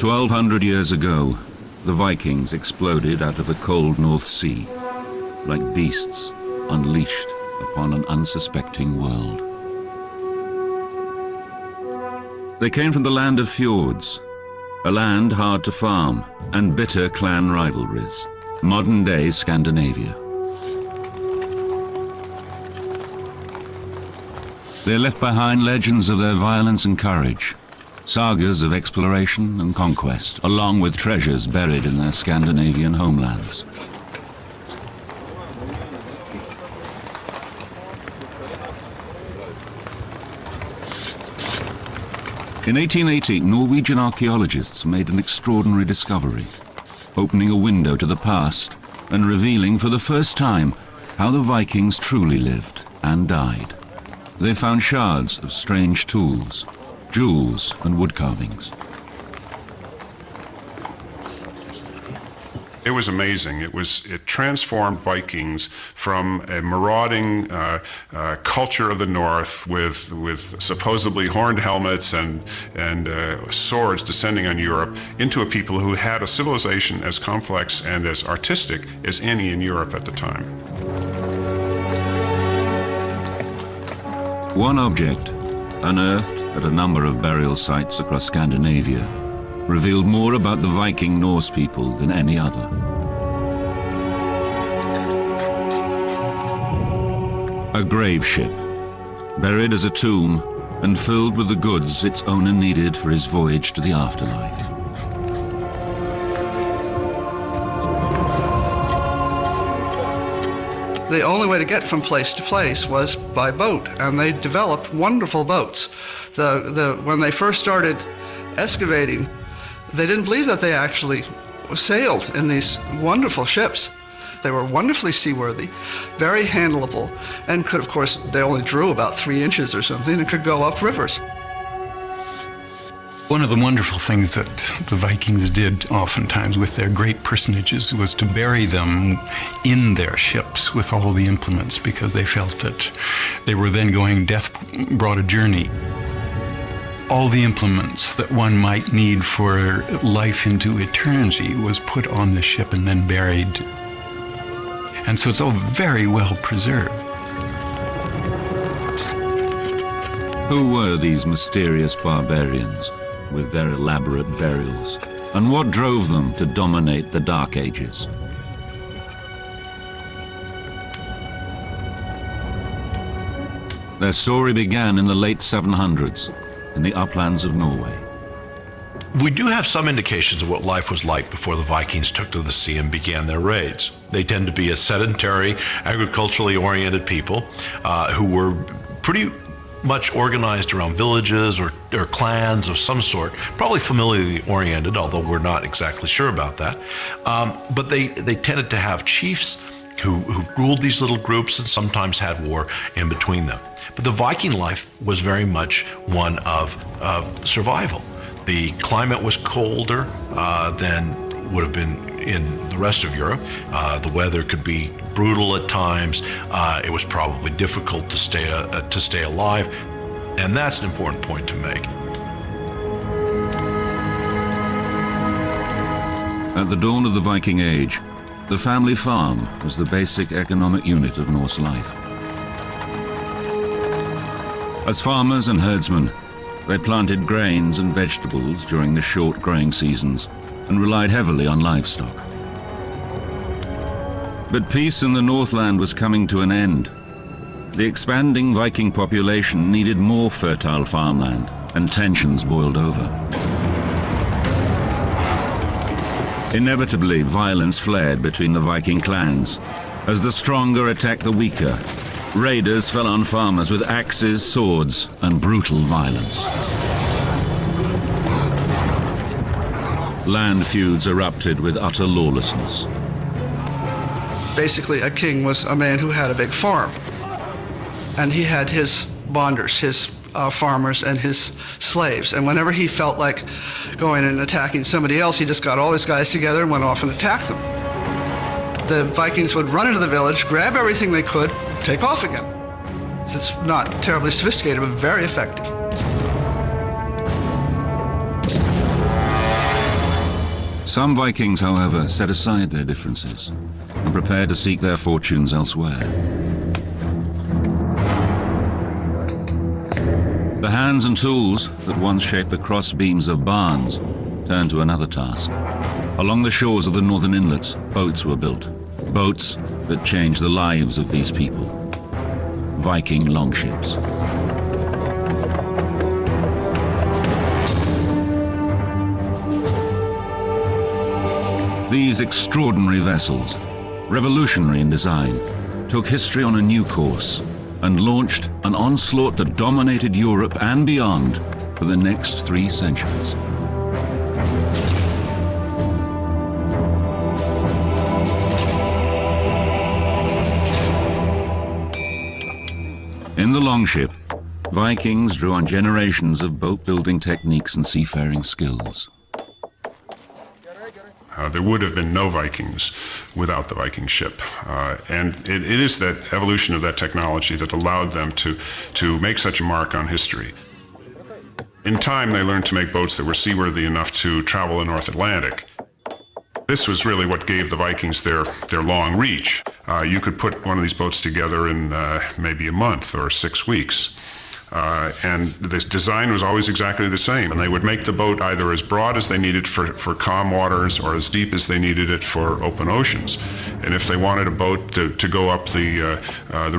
1,200 years ago, the Vikings exploded out of the cold North Sea, like beasts unleashed upon an unsuspecting world. They came from the land of fjords, a land hard to farm and bitter clan rivalries, modern-day Scandinavia. They left behind legends of their violence and courage, sagas of exploration and conquest, along with treasures buried in their Scandinavian homelands. In 1880, Norwegian archaeologists made an extraordinary discovery, opening a window to the past and revealing for the first time how the Vikings truly lived and died. They found shards of strange tools, jewels and wood carvings. It was amazing. It transformed Vikings from a marauding culture of the north with supposedly horned helmets and swords descending on Europe into a people who had a civilization as complex and as artistic as any in Europe at the time. One object, unearthed at a number of burial sites across Scandinavia, revealed more about the Viking Norse people than any other. A grave ship, buried as a tomb and filled with the goods its owner needed for his voyage to the afterlife. The only way to get from place to place was by boat, and they developed wonderful boats. When they first started excavating, they didn't believe that they actually sailed in these wonderful ships. They were wonderfully seaworthy, very handleable, and could, of course, they only drew about 3 inches or something and could go up rivers. One of the wonderful things that the Vikings did oftentimes with their great personages was to bury them in their ships with all the implements, because they felt that they were then going death brought a journey. All the implements that one might need for life into eternity was put on the ship and then buried. And so it's all very well preserved. Who were these mysterious barbarians with their elaborate burials? And what drove them to dominate the Dark Ages? Their story began in the late 700s. In the uplands of Norway. We do have some indications of what life was like before the Vikings took to the sea and began their raids. They tend to be a sedentary, agriculturally oriented people who were pretty much organized around villages or clans of some sort, probably familiarly oriented, although we're not exactly sure about that. But they tended to have chiefs who ruled these little groups and sometimes had war in between them. But the Viking life was very much one of survival. The climate was colder than would have been in the rest of Europe. The weather could be brutal at times. It was probably difficult to stay alive, and that's an important point to make. At the dawn of the Viking Age, the family farm was the basic economic unit of Norse life. As farmers and herdsmen, they planted grains and vegetables during the short growing seasons and relied heavily on livestock. But peace in the Northland was coming to an end. The expanding Viking population needed more fertile farmland, and tensions boiled over. Inevitably, violence flared between the Viking clans. As the stronger attacked the weaker, raiders fell on farmers with axes, swords, and brutal violence. Land feuds erupted with utter lawlessness. Basically, a king was a man who had a big farm, and he had his bonders, his farmers, and his slaves. And whenever he felt like going and attacking somebody else, he just got all his guys together and went off and attacked them. The Vikings would run into the village, grab everything they could, take off again. It's not terribly sophisticated, but very effective. Some Vikings, however, set aside their differences and prepared to seek their fortunes elsewhere. The hands and tools that once shaped the cross beams of barns turned to another task. Along the shores of the northern inlets, boats were built. Boats that changed the lives of these people. Viking longships. These extraordinary vessels, revolutionary in design, took history on a new course and launched an onslaught that dominated Europe and beyond for the next 3 centuries. In the longship, Vikings drew on generations of boat-building techniques and seafaring skills. There would have been no Vikings without the Viking ship. And it is that evolution of that technology that allowed them to make such a mark on history. In time, they learned to make boats that were seaworthy enough to travel the North Atlantic. This was really what gave the Vikings their long reach. You could put one of these boats together in maybe a month or 6 weeks. And the design was always exactly the same. And they would make the boat either as broad as they needed for calm waters or as deep as they needed it for open oceans. And if they wanted a boat to go up the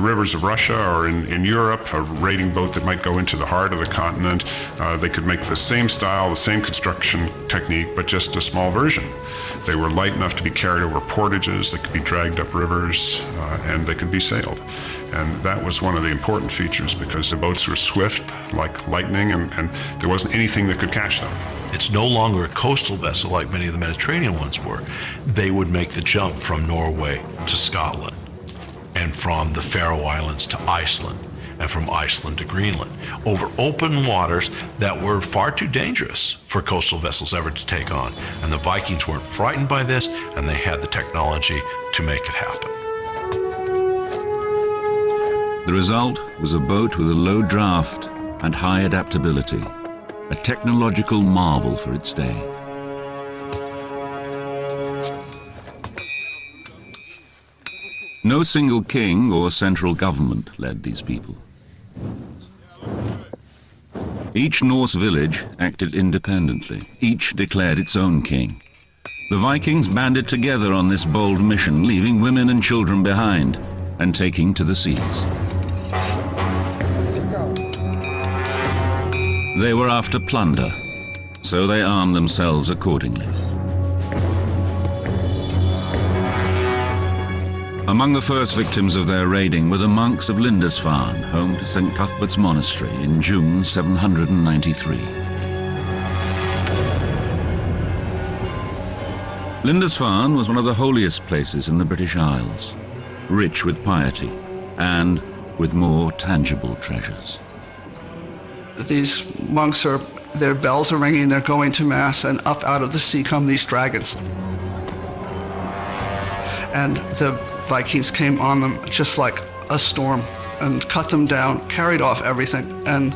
rivers of Russia or in Europe, a raiding boat that might go into the heart of the continent, they could make the same style, the same construction technique, but just a small version. They were light enough to be carried over portages, they could be dragged up rivers, and they could be sailed. And that was one of the important features because the boats were swift like lightning and there wasn't anything that could catch them. It's no longer a coastal vessel like many of the Mediterranean ones were. They would make the jump from Norway to Scotland and from the Faroe Islands to Iceland and from Iceland to Greenland over open waters that were far too dangerous for coastal vessels ever to take on. And the Vikings weren't frightened by this, and they had the technology to make it happen. The result was a boat with a low draft and high adaptability, a technological marvel for its day. No single king or central government led these people. Each Norse village acted independently. Each declared its own king. The Vikings banded together on this bold mission, leaving women and children behind and taking to the seas. They were after plunder, so they armed themselves accordingly. Among the first victims of their raiding were the monks of Lindisfarne, home to St. Cuthbert's Monastery in June 793. Lindisfarne was one of the holiest places in the British Isles, rich with piety and with more tangible treasures. These monks their bells are ringing, they're going to mass, and up out of the sea come these dragons. And the Vikings came on them just like a storm and cut them down, carried off everything, and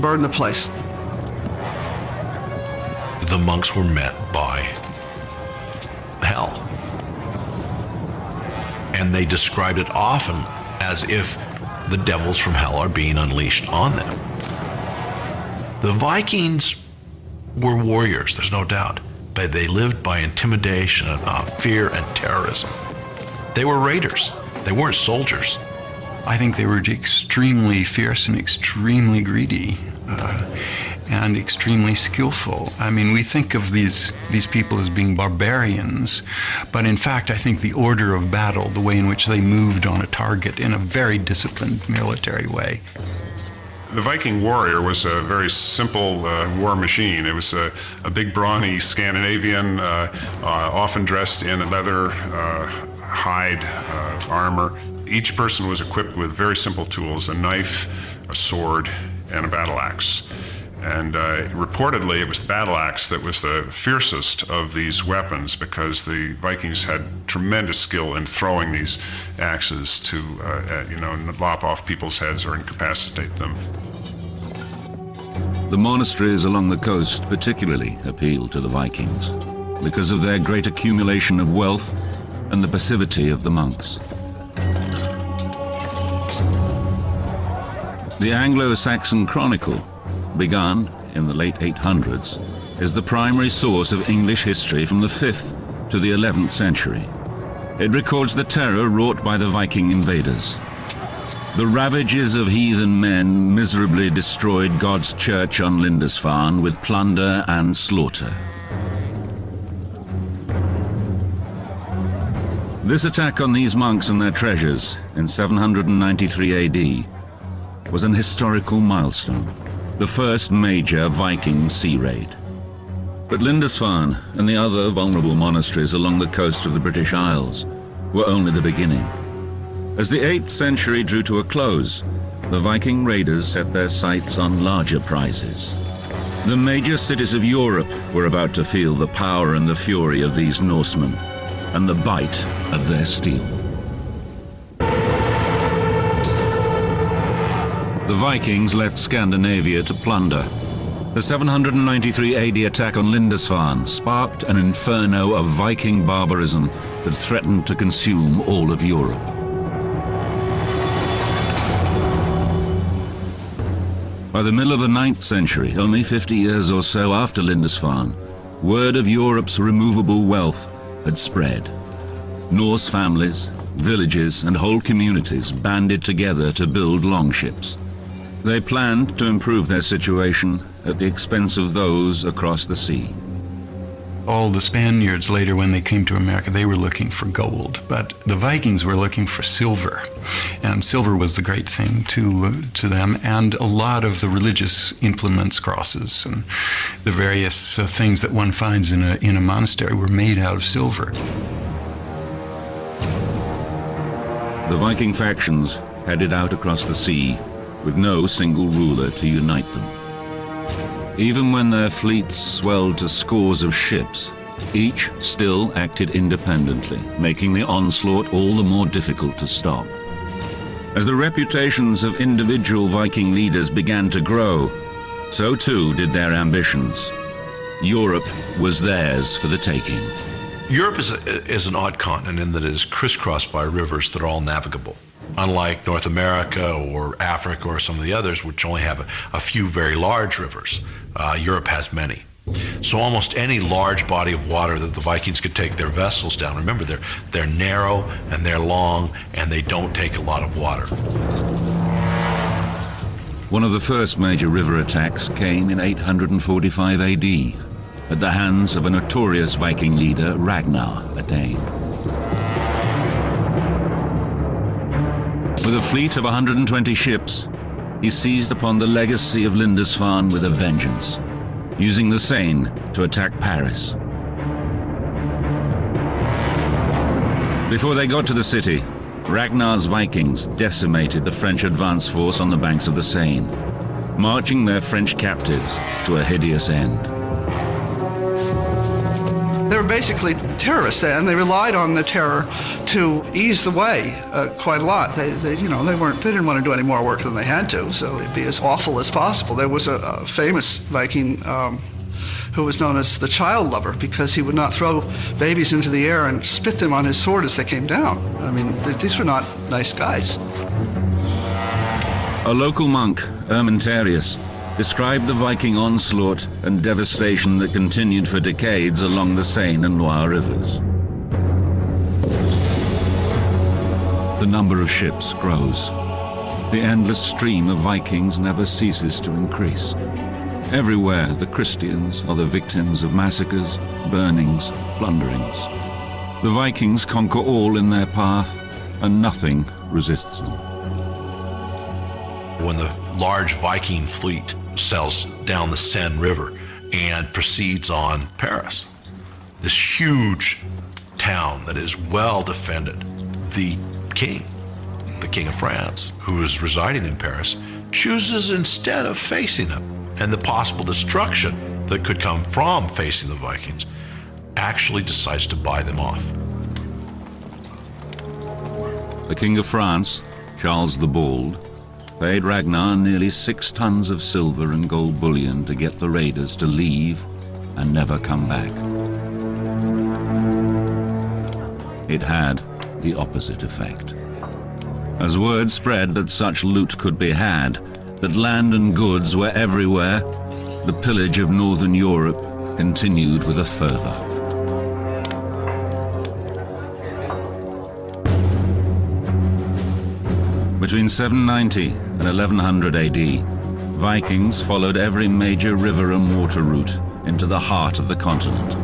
burned the place. The monks were met by hell. And they described it often as if the devils from hell are being unleashed on them. The Vikings were warriors, there's no doubt, but they lived by intimidation, fear, and terrorism. They were raiders. They weren't soldiers. I think they were extremely fierce and extremely greedy and extremely skillful. I mean, we think of these people as being barbarians, but in fact, I think the order of battle, the way in which they moved on a target in a very disciplined military way. The Viking warrior was a very simple war machine. It was a big, brawny Scandinavian, often dressed in leather, hide, armor. Each person was equipped with very simple tools, a knife, a sword, and a battle axe. And reportedly, it was the battle axe that was the fiercest of these weapons because the Vikings had tremendous skill in throwing these axes to, lop off people's heads or incapacitate them. The monasteries along the coast particularly appealed to the Vikings. because of their great accumulation of wealth and the passivity of the monks. The Anglo-Saxon Chronicle, begun in the late 800s, is the primary source of English history from the 5th to the 11th century. It records the terror wrought by the Viking invaders. The ravages of heathen men miserably destroyed God's church on Lindisfarne with plunder and slaughter. This attack on these monks and their treasures in 793 AD was an historical milestone, the first major Viking sea raid. But Lindisfarne and the other vulnerable monasteries along the coast of the British Isles were only the beginning. As the 8th century drew to a close, the Viking raiders set their sights on larger prizes. The major cities of Europe were about to feel the power and the fury of these Norsemen and the bite of their steel. The Vikings left Scandinavia to plunder. The 793 AD attack on Lindisfarne sparked an inferno of Viking barbarism that threatened to consume all of Europe. By the middle of the 9th century, only 50 years or so after Lindisfarne, word of Europe's removable wealth had spread. Norse families, villages, and whole communities banded together to build longships. They planned to improve their situation at the expense of those across the sea. All the Spaniards later, when they came to America, they were looking for gold, but the Vikings were looking for silver, and silver was the great thing to them, and a lot of the religious implements, crosses, and the various things that one finds in a monastery were made out of silver. The Viking factions headed out across the sea with no single ruler to unite them. Even when their fleets swelled to scores of ships, each still acted independently, making the onslaught all the more difficult to stop. As the reputations of individual Viking leaders began to grow, so too did their ambitions. Europe was theirs for the taking. Europe is an odd continent in that it is crisscrossed by rivers that are all navigable. Unlike North America or Africa or some of the others, which only have a few very large rivers, Europe has many. So almost any large body of water that the Vikings could take their vessels down, remember they're narrow and they're long and they don't take a lot of water. One of the first major river attacks came in 845 AD at the hands of a notorious Viking leader, Ragnar, a Dane. With a fleet of 120 ships, he seized upon the legacy of Lindisfarne with a vengeance, using the Seine to attack Paris. Before they got to the city, Ragnar's Vikings decimated the French advance force on the banks of the Seine, marching their French captives to a hideous end. They were basically terrorists, and they relied on the terror to ease the way quite a lot. They didn't want to do any more work than they had to, so it'd be as awful as possible. There was a famous Viking who was known as the child lover because he would not throw babies into the air and spit them on his sword as they came down. I mean, these were not nice guys. A local monk, Ermentarius, described the Viking onslaught and devastation that continued for decades along the Seine and Loire rivers. The number of ships grows. The endless stream of Vikings never ceases to increase. Everywhere, the Christians are the victims of massacres, burnings, plunderings. The Vikings conquer all in their path, and nothing resists them. When the large Viking fleet sails down the Seine River and proceeds on Paris, this huge town that is well defended, the king of France, who is residing in Paris, chooses instead of facing them and the possible destruction that could come from facing the Vikings, actually decides to buy them off. The King of France, Charles the Bald, paid Ragnar nearly 6 tons of silver and gold bullion to get the raiders to leave and never come back. it had the opposite effect. As word spread that such loot could be had, that land and goods were everywhere, the pillage of northern Europe continued with a fervor. Between 790 and 1100 AD, Vikings followed every major river and water route into the heart of the continent.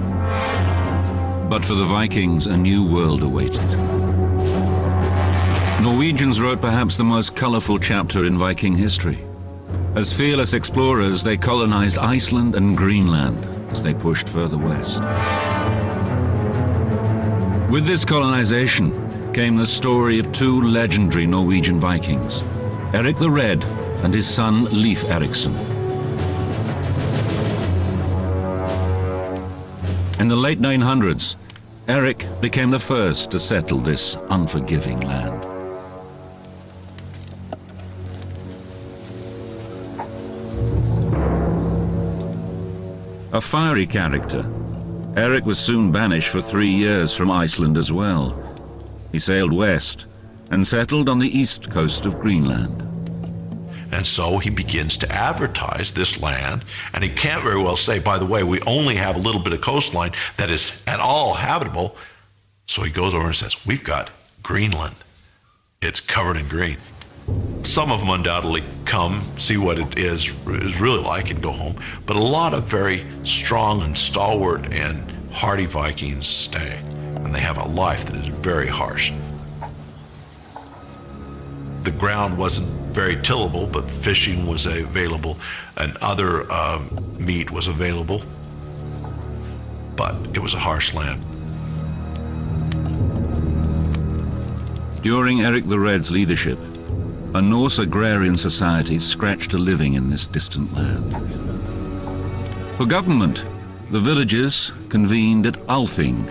But for the Vikings, a new world awaited. Norwegians wrote perhaps the most colorful chapter in Viking history. As fearless explorers, they colonized Iceland and Greenland as they pushed further west. With this colonization came the story of two legendary Norwegian Vikings, Eric the Red and his son Leif Erikson. In the late 900s, Eric became the first to settle this unforgiving land. A fiery character, Eric was soon banished for 3 years from Iceland as well. He sailed west and settled on the east coast of Greenland. And so he begins to advertise this land, and he can't very well say, by the way, we only have a little bit of coastline that is at all habitable. So he goes over and says, we've got Greenland. It's covered in green. Some of them undoubtedly come, see what it is really like, and go home. But a lot of very strong and stalwart and hardy Vikings stay, and they have a life that is very harsh. The ground wasn't very tillable, but fishing was available, and other meat was available. But it was a harsh land. During Eric the Red's leadership, a Norse agrarian society scratched a living in this distant land. For government, the villages convened at Althing,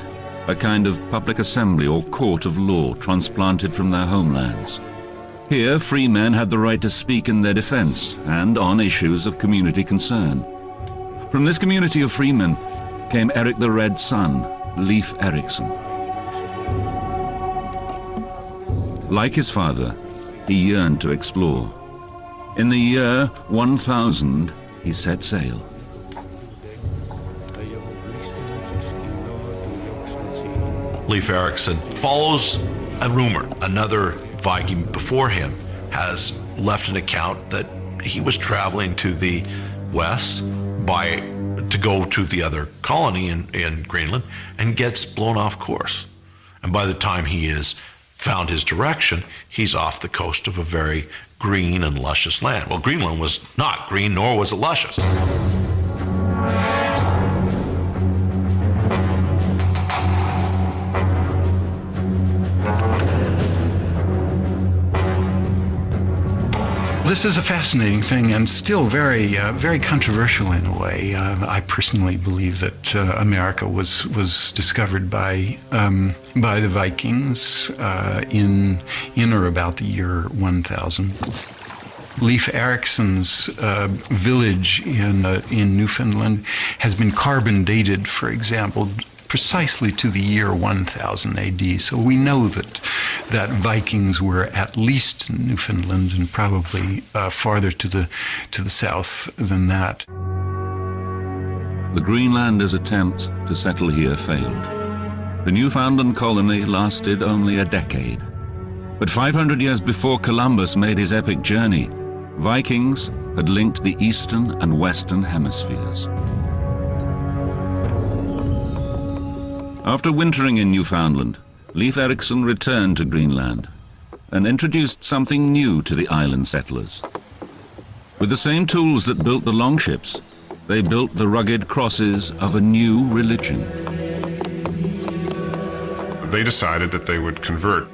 a kind of public assembly or court of law transplanted from their homelands. Here, free men had the right to speak in their defense and on issues of community concern. From this community of freemen came Eric the Red's son, Leif Erikson. Like his father, he yearned to explore. In the year 1000, he set sail. Leif Erikson follows a rumor. Another Viking before him has left an account that he was traveling to the west to go to the other colony in Greenland, and gets blown off course. And by the time he has found his direction, he's off the coast of a very green and luscious land. Well, Greenland was not green, nor was it luscious. This is a fascinating thing, and still very controversial in a way. I personally believe that America was discovered by the Vikings in or about the year 1000. Leif Erikson's village in Newfoundland has been carbon dated, for example, precisely to the year 1000 AD. So we know that Vikings were at least in Newfoundland, and probably farther to the south than that. The Greenlanders' attempt to settle here failed. The Newfoundland colony lasted only a decade. But 500 years before Columbus made his epic journey, Vikings had linked the eastern and western hemispheres. After wintering in Newfoundland, Leif Erikson returned to Greenland and introduced something new to the island settlers. With the same tools that built the longships, they built the rugged crosses of a new religion. They decided that they would convert.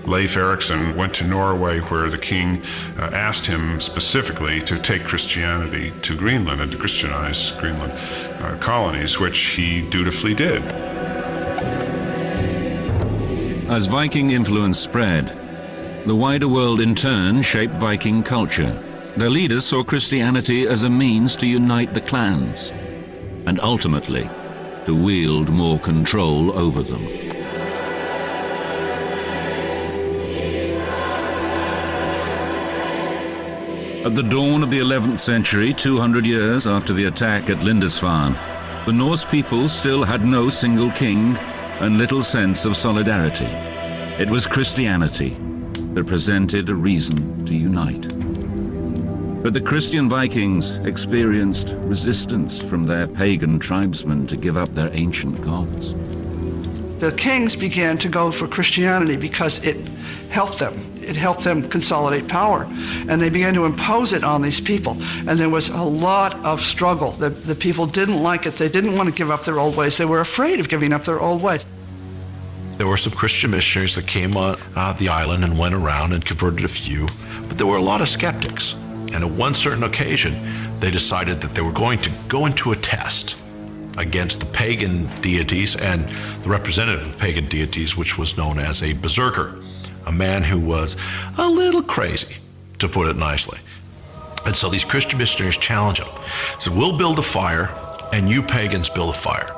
Leif Erikson went to Norway, where the king asked him specifically to take Christianity to Greenland and to Christianize Greenland colonies, which he dutifully did. As Viking influence spread, the wider world in turn shaped Viking culture. Their leaders saw Christianity as a means to unite the clans, and ultimately to wield more control over them. At the dawn of the 11th century, 200 years after the attack at Lindisfarne, the Norse people still had no single king and little sense of solidarity. It was Christianity that presented a reason to unite. But the Christian Vikings experienced resistance from their pagan tribesmen to give up their ancient gods. The kings began to go for Christianity because it helped them. It helped them consolidate power. And they began to impose it on these people. And there was a lot of struggle. The people didn't like it. They didn't want to give up their old ways. They were afraid of giving up their old ways. There were some Christian missionaries that came on the island and went around and converted a few, but there were a lot of skeptics. And at one certain occasion, they decided that they were going to go into a test against the pagan deities and the representative of pagan deities, which was known as a berserker, a man who was a little crazy, to put it nicely. And so these Christian missionaries challenge him. So we'll build a fire, and you pagans build a fire.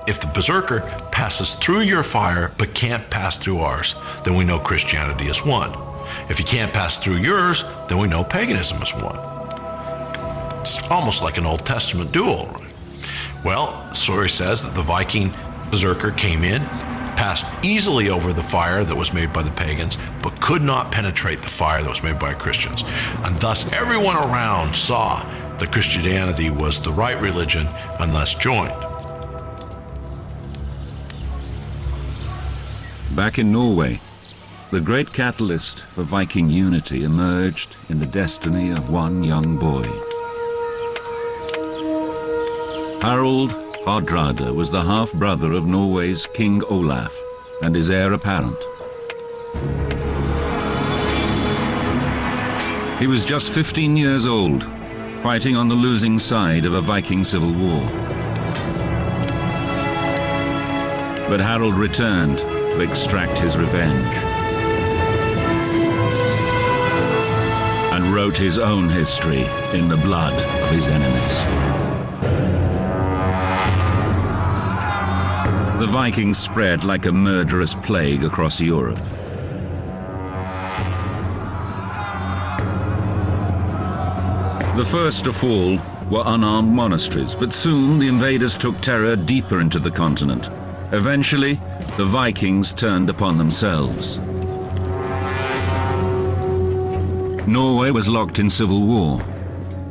If the berserker passes through your fire but can't pass through ours, then we know Christianity is won. If he can't pass through yours, then we know paganism is won. It's almost like an Old Testament duel, right? Well, the story says that the Viking berserker came in, passed easily over the fire that was made by the pagans, but could not penetrate the fire that was made by Christians. And thus everyone around saw that Christianity was the right religion and thus joined. Back in Norway, the great catalyst for Viking unity emerged in the destiny of one young boy. Harald Hardrada was the half-brother of Norway's King Olaf and his heir apparent. He was just 15 years old, fighting on the losing side of a Viking civil war. But Harald returned to extract his revenge and wrote his own history in the blood of his enemies. The Vikings spread like a murderous plague across Europe. The first to fall were unarmed monasteries, but soon the invaders took terror deeper into the continent. Eventually, the Vikings turned upon themselves. Norway was locked in civil war.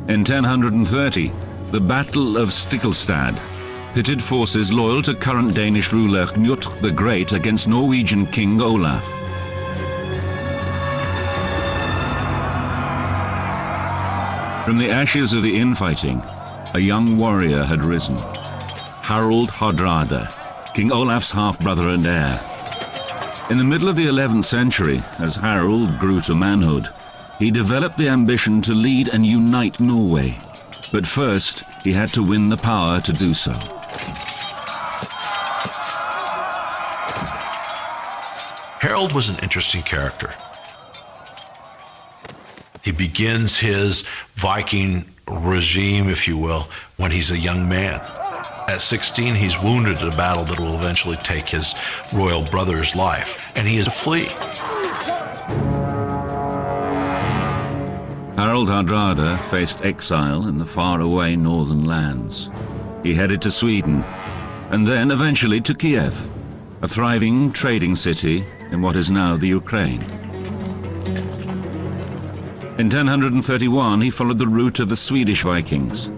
In 1030, the Battle of Stiklestad pitted forces loyal to current Danish ruler Knut the Great against Norwegian King Olaf. From the ashes of the infighting, a young warrior had risen, Harald Hardrada, King Olaf's half-brother and heir. In the middle of the 11th century, as Harald grew to manhood, he developed the ambition to lead and unite Norway. But first, he had to win the power to do so. Harald was an interesting character. He begins his Viking regime, if you will, when he's a young man. At 16, he's wounded in a battle that will eventually take his royal brother's life, and he is to flee. Harald Hardrada faced exile in the faraway northern lands. He headed to Sweden, and then eventually to Kiev, a thriving trading city in what is now the Ukraine. In 1031, he followed the route of the Swedish Vikings,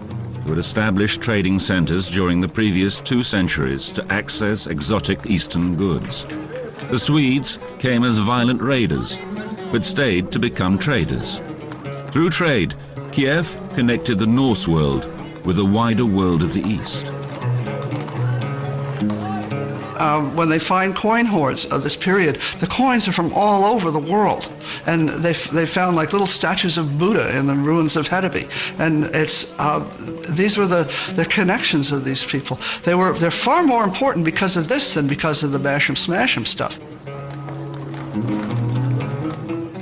who had established trading centers during the previous 2 centuries to access exotic eastern goods. The Swedes came as violent raiders, but stayed to become traders. Through trade, Kiev connected the Norse world with the wider world of the East. When they find coin hoards of this period, the coins are from all over the world. And they found like little statues of Buddha in the ruins of Hedeby. And these were the connections of these people. They're far more important because of this than because of the bash 'em smash 'em stuff.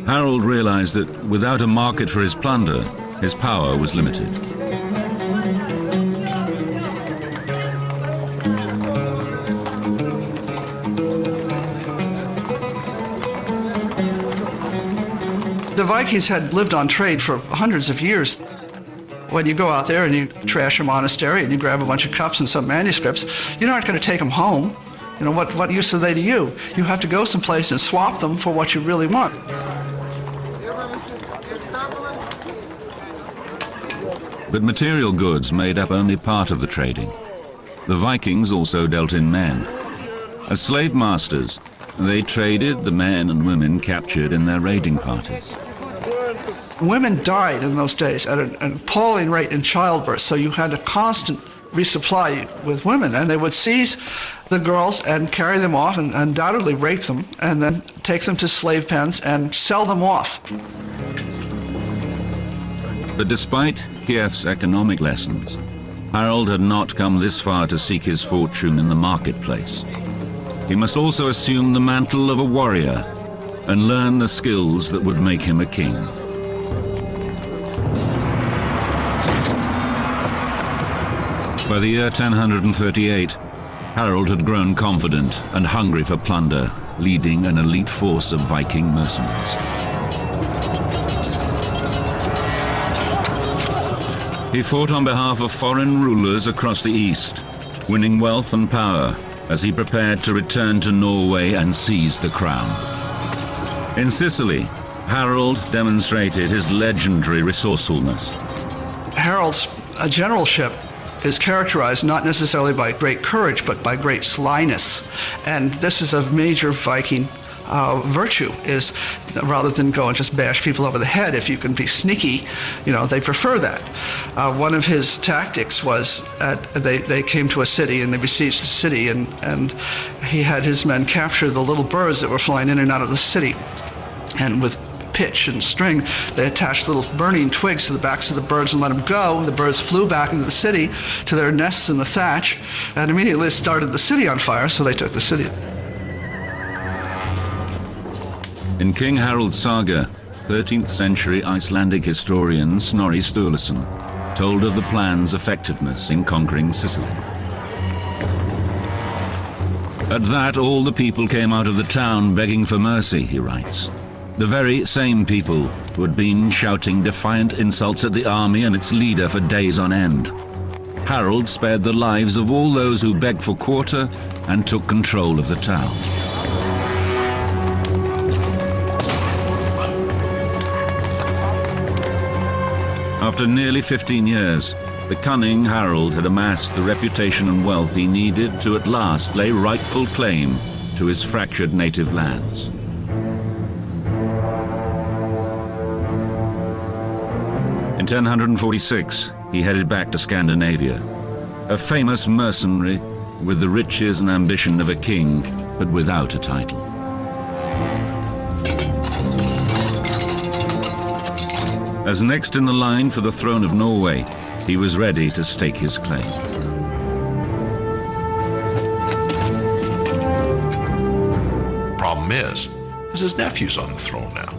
Harald realized that without a market for his plunder, his power was limited. The Vikings had lived on trade for hundreds of years. When you go out there and you trash a monastery and you grab a bunch of cups and some manuscripts, you're not going to take them home. You know, what use are they to you? You have to go someplace and swap them for what you really want. But material goods made up only part of the trading. The Vikings also dealt in men. As slave masters, they traded the men and women captured in their raiding parties. Women died in those days at an appalling rate in childbirth, so you had a constant resupply with women, and they would seize the girls and carry them off and undoubtedly rape them, and then take them to slave pens and sell them off. But despite Kiev's economic lessons, Harold had not come this far to seek his fortune in the marketplace. He must also assume the mantle of a warrior and learn the skills that would make him a king. By the year 1038, Harold had grown confident and hungry for plunder, leading an elite force of Viking mercenaries. He fought on behalf of foreign rulers across the east, winning wealth and power as he prepared to return to Norway and seize the crown. In Sicily, Harold demonstrated his legendary resourcefulness. Harold's generalship is characterized not necessarily by great courage, but by great slyness. And this is a major Viking virtue, is rather than go and just bash people over the head, if you can be sneaky, they prefer that. One of his tactics was they came to a city and they besieged the city, and he had his men capture the little birds that were flying in and out of the city. And with pitch and string, they attached little burning twigs to the backs of the birds and let them go. The birds flew back into the city to their nests in the thatch, and immediately started the city on fire, so they took the city. In King Harold's saga, 13th century Icelandic historian Snorri Sturluson told of the plan's effectiveness in conquering Sicily. At that, all the people came out of the town begging for mercy, he writes. The very same people who had been shouting defiant insults at the army and its leader for days on end. Harold spared the lives of all those who begged for quarter and took control of the town. After nearly 15 years, the cunning Harold had amassed the reputation and wealth he needed to at last lay rightful claim to his fractured native lands. In 1046, he headed back to Scandinavia, a famous mercenary with the riches and ambition of a king, but without a title. As next in the line for the throne of Norway, he was ready to stake his claim. Problem is his nephew's on the throne now.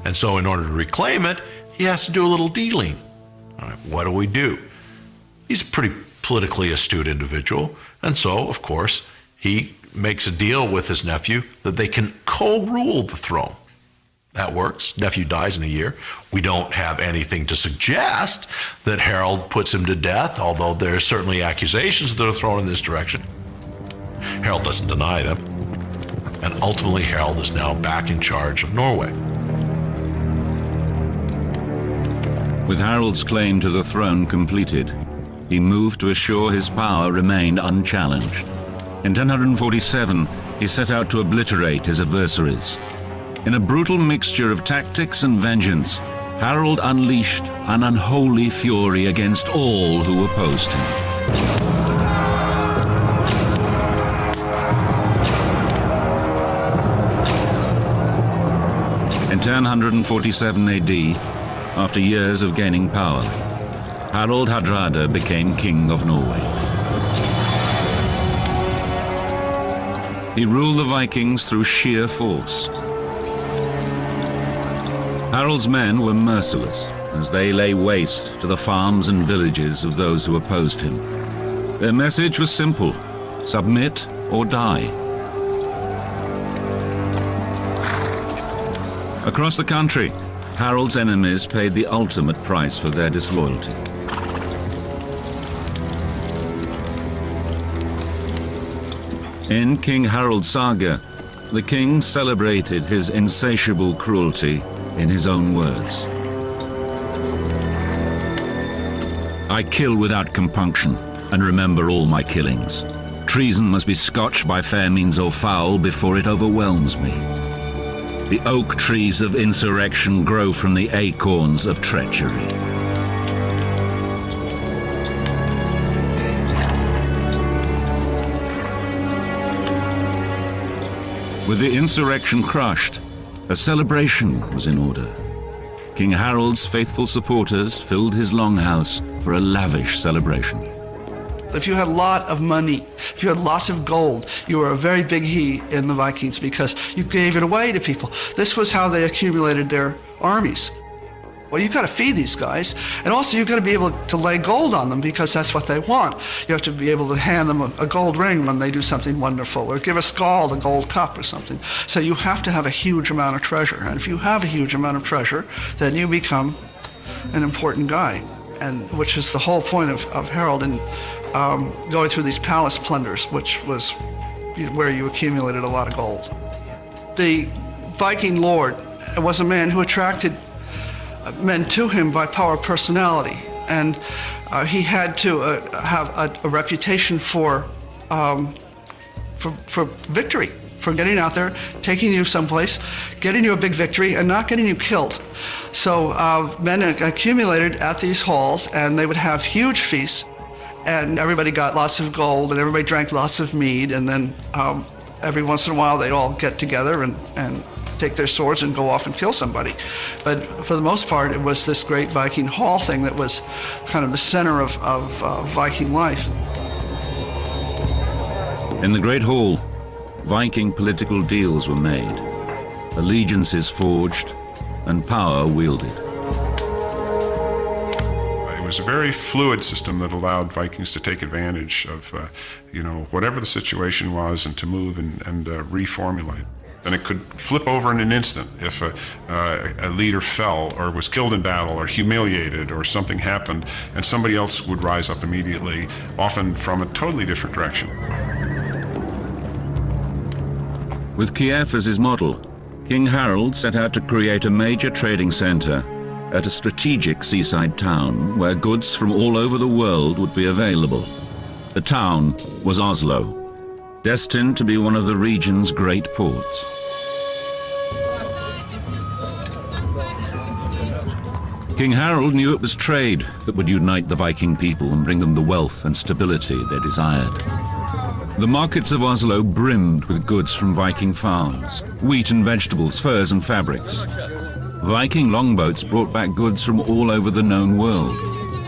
And so in order to reclaim it, he has to do a little dealing. All right, what do? He's a pretty politically astute individual, and so, of course, he makes a deal with his nephew that they can co-rule the throne. That works. Nephew dies in a year. We don't have anything to suggest that Harold puts him to death, although there are certainly accusations that are thrown in this direction. Harold doesn't deny them. And ultimately, Harold is now back in charge of Norway. With Harold's claim to the throne completed, he moved to assure his power remained unchallenged. In 1047, he set out to obliterate his adversaries. In a brutal mixture of tactics and vengeance, Harold unleashed an unholy fury against all who opposed him. In 1047 AD, after years of gaining power, Harald Hardrada became king of Norway. He ruled the Vikings through sheer force. Harold's men were merciless as they lay waste to the farms and villages of those who opposed him. Their message was simple: submit or die. Across the country, Harold's enemies paid the ultimate price for their disloyalty. In King Harold's saga, the king celebrated his insatiable cruelty in his own words. I kill without compunction, and remember all my killings. Treason must be scotched by fair means or foul before it overwhelms me. The oak trees of insurrection grow from the acorns of treachery. With the insurrection crushed, a celebration was in order. King Harold's faithful supporters filled his longhouse for a lavish celebration. If you had a lot of money, if you had lots of gold, you were a very big he in the Vikings because you gave it away to people. This was how they accumulated their armies. Well, you've got to feed these guys, and also you've got to be able to lay gold on them because that's what they want. You have to be able to hand them a gold ring when they do something wonderful, or give a skald a gold cup or something. So you have to have a huge amount of treasure, and if you have a huge amount of treasure, then you become an important guy, and which is the whole point of Harold in going through these palace plunders, which was where you accumulated a lot of gold. The Viking lord was a man who attracted men to him by power of personality, and he had to have a reputation for victory, for getting out there, taking you someplace, getting you a big victory, and not getting you killed. So men accumulated at these halls, and they would have huge feasts, and everybody got lots of gold, and everybody drank lots of mead, and then every once in a while they'd all get together and take their swords and go off and kill somebody. But for the most part, it was this great Viking hall thing that was kind of the center of Viking life. In the Great Hall, Viking political deals were made, allegiances forged, and power wielded. It was a very fluid system that allowed Vikings to take advantage of, whatever the situation was, and to move and reformulate. And it could flip over in an instant if a leader fell or was killed in battle or humiliated or something happened, and somebody else would rise up immediately, often from a totally different direction. With Kiev as his model, King Harold set out to create a major trading center at a strategic seaside town where goods from all over the world would be available. The town was Oslo, destined to be one of the region's great ports. King Harold knew it was trade that would unite the Viking people and bring them the wealth and stability they desired. The markets of Oslo brimmed with goods from Viking farms, wheat and vegetables, furs and fabrics. Viking longboats brought back goods from all over the known world: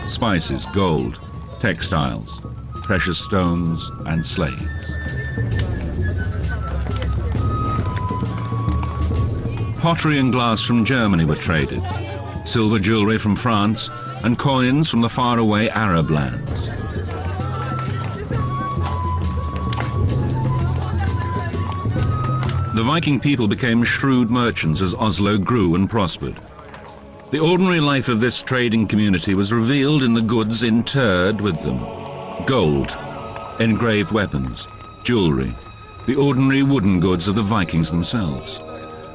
spices, gold, textiles, precious stones, and slaves. Pottery and glass from Germany were traded, silver jewelry from France, and coins from the faraway Arab lands. The Viking people became shrewd merchants as Oslo grew and prospered. The ordinary life of this trading community was revealed in the goods interred with them: gold, engraved weapons, jewelry, the ordinary wooden goods of the Vikings themselves.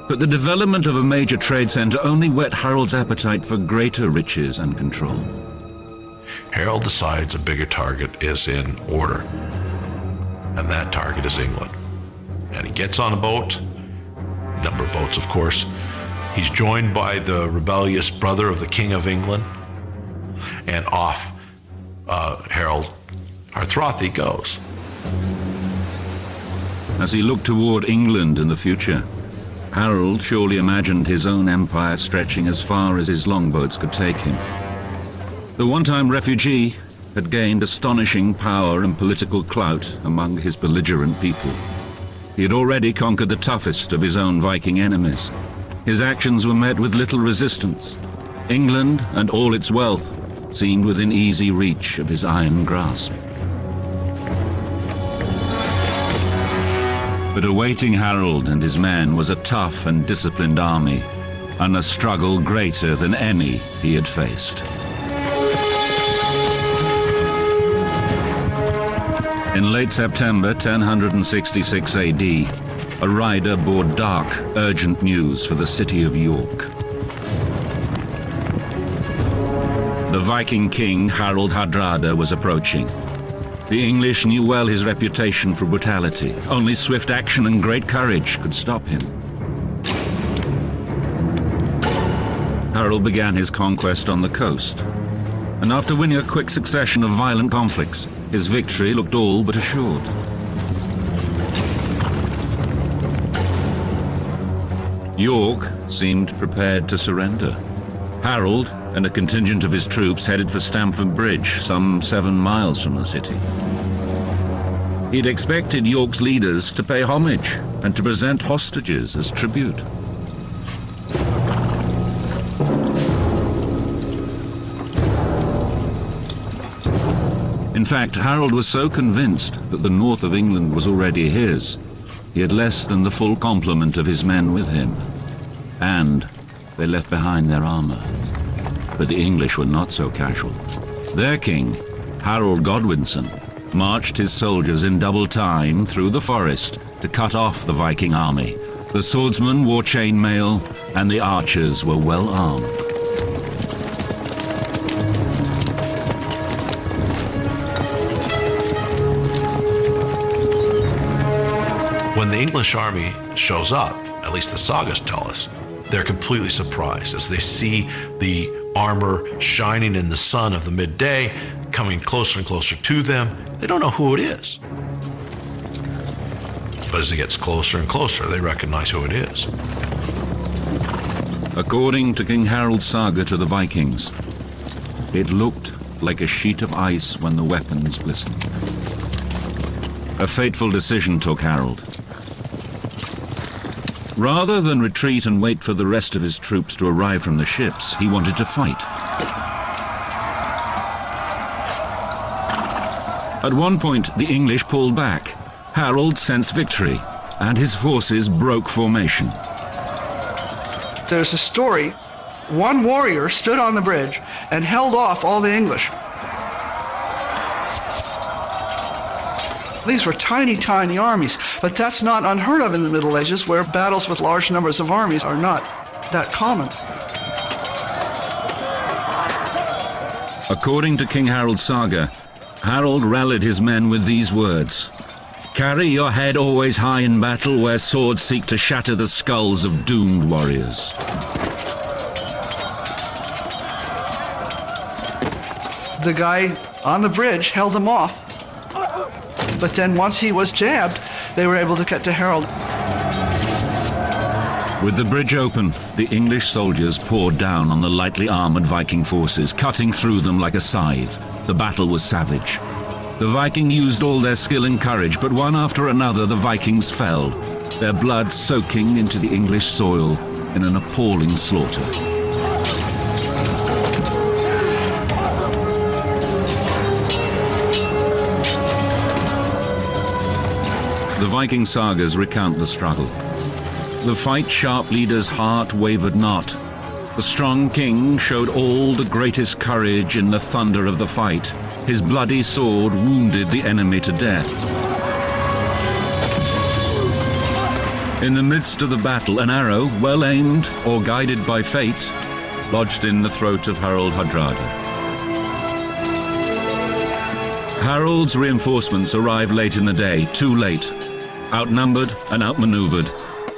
But the development of a major trade center only whet Harold's appetite for greater riches and control. Harold decides a bigger target is in order, and that target is England. And he gets on a boat, number of boats, of course. He's joined by the rebellious brother of the King of England, and off Harold Harthrothi goes. As he looked toward England in the future, Harold surely imagined his own empire stretching as far as his longboats could take him. The one-time refugee had gained astonishing power and political clout among his belligerent people. He had already conquered the toughest of his own Viking enemies. His actions were met with little resistance. England and all its wealth seemed within easy reach of his iron grasp. But awaiting Harold and his men was a tough and disciplined army, and a struggle greater than any he had faced. In late September 1066 AD, a rider bore dark, urgent news for the city of York. The Viking king Harald Hardrada was approaching. The English knew well his reputation for brutality. Only swift action and great courage could stop him. Harald began his conquest on the coast, and after winning a quick succession of violent conflicts, his victory looked all but assured. York seemed prepared to surrender. Harold and a contingent of his troops headed for Stamford Bridge, some 7 miles from the city. He'd expected York's leaders to pay homage and to present hostages as tribute. In fact, Harold was so convinced that the north of England was already his, he had less than the full complement of his men with him, and they left behind their armor. But the English were not so casual. Their king, Harold Godwinson, marched his soldiers in double time through the forest to cut off the Viking army. The swordsmen wore chainmail, and the archers were well armed. When the English army shows up, at least the sagas tell us, they're completely surprised as they see the armor shining in the sun of the midday, coming closer and closer to them. They don't know who it is. But as it gets closer and closer, they recognize who it is. According to King Harold's saga to the Vikings, it looked like a sheet of ice when the weapons glistened. A fateful decision took Harold. Rather than retreat and wait for the rest of his troops to arrive from the ships, he wanted to fight. At one point, the English pulled back. Harold sensed victory, and his forces broke formation. There's a story. One warrior stood on the bridge and held off all the English. These were tiny, tiny armies, but that's not unheard of in the Middle Ages, where battles with large numbers of armies are not that common. According to King Harold's saga, Harold rallied his men with these words: "Carry your head always high in battle, where swords seek to shatter the skulls of doomed warriors." The guy on the bridge held them off. But then once he was jabbed, they were able to get to Harold. With the bridge open, the English soldiers poured down on the lightly armored Viking forces, cutting through them like a scythe. The battle was savage. The Viking used all their skill and courage, but one after another the Vikings fell, their blood soaking into the English soil in an appalling slaughter. The Viking sagas recount the struggle. The fight-sharp leader's heart wavered not. The strong king showed all the greatest courage in the thunder of the fight. His bloody sword wounded the enemy to death. In the midst of the battle, an arrow, well aimed or guided by fate, lodged in the throat of Harald Hardrada. Harold's reinforcements arrived late in the day, too late. Outnumbered and outmaneuvered,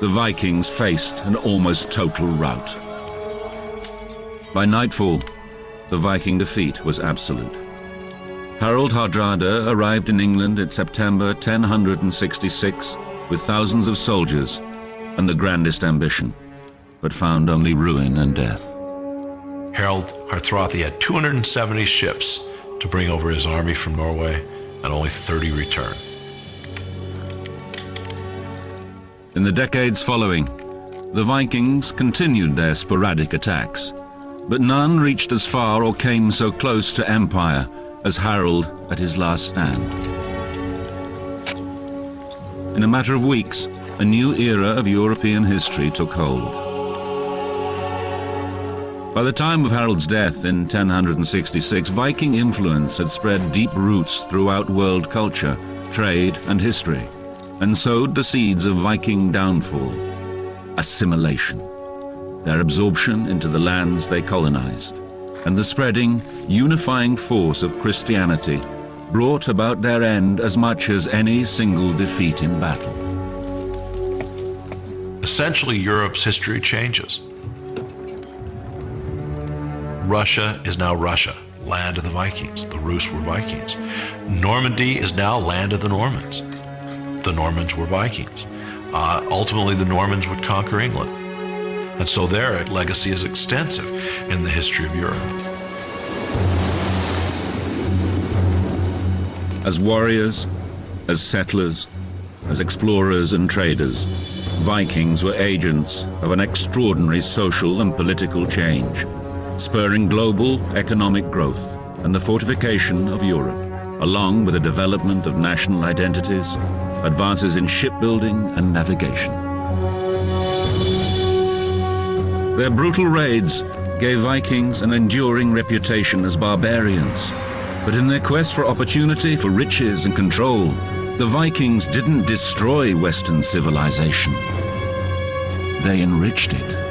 the Vikings faced an almost total rout. By nightfall, the Viking defeat was absolute. Harald Hardrada arrived in England in September 1066 with thousands of soldiers and the grandest ambition, but found only ruin and death. Harald Hardrada had 270 ships to bring over his army from Norway, and only 30 returned. In the decades following, the Vikings continued their sporadic attacks, but none reached as far or came so close to empire as Harold at his last stand. In a matter of weeks, a new era of European history took hold. By the time of Harold's death in 1066, Viking influence had spread deep roots throughout world culture, trade, and history, and sowed the seeds of Viking downfall, assimilation, their absorption into the lands they colonized, and the spreading, unifying force of Christianity brought about their end as much as any single defeat in battle. Essentially, Europe's history changes. Russia is now Russia, land of the Vikings. The Rus were Vikings. Normandy is now land of the Normans. The Normans were Vikings. Ultimately, the Normans would conquer England. And so their legacy is extensive in the history of Europe. As warriors, as settlers, as explorers and traders, Vikings were agents of an extraordinary social and political change, spurring global economic growth and the fortification of Europe, along with the development of national identities, advances in shipbuilding and navigation. Their brutal raids gave Vikings an enduring reputation as barbarians, but in their quest for opportunity, for riches and control, the Vikings didn't destroy Western civilization. They enriched it.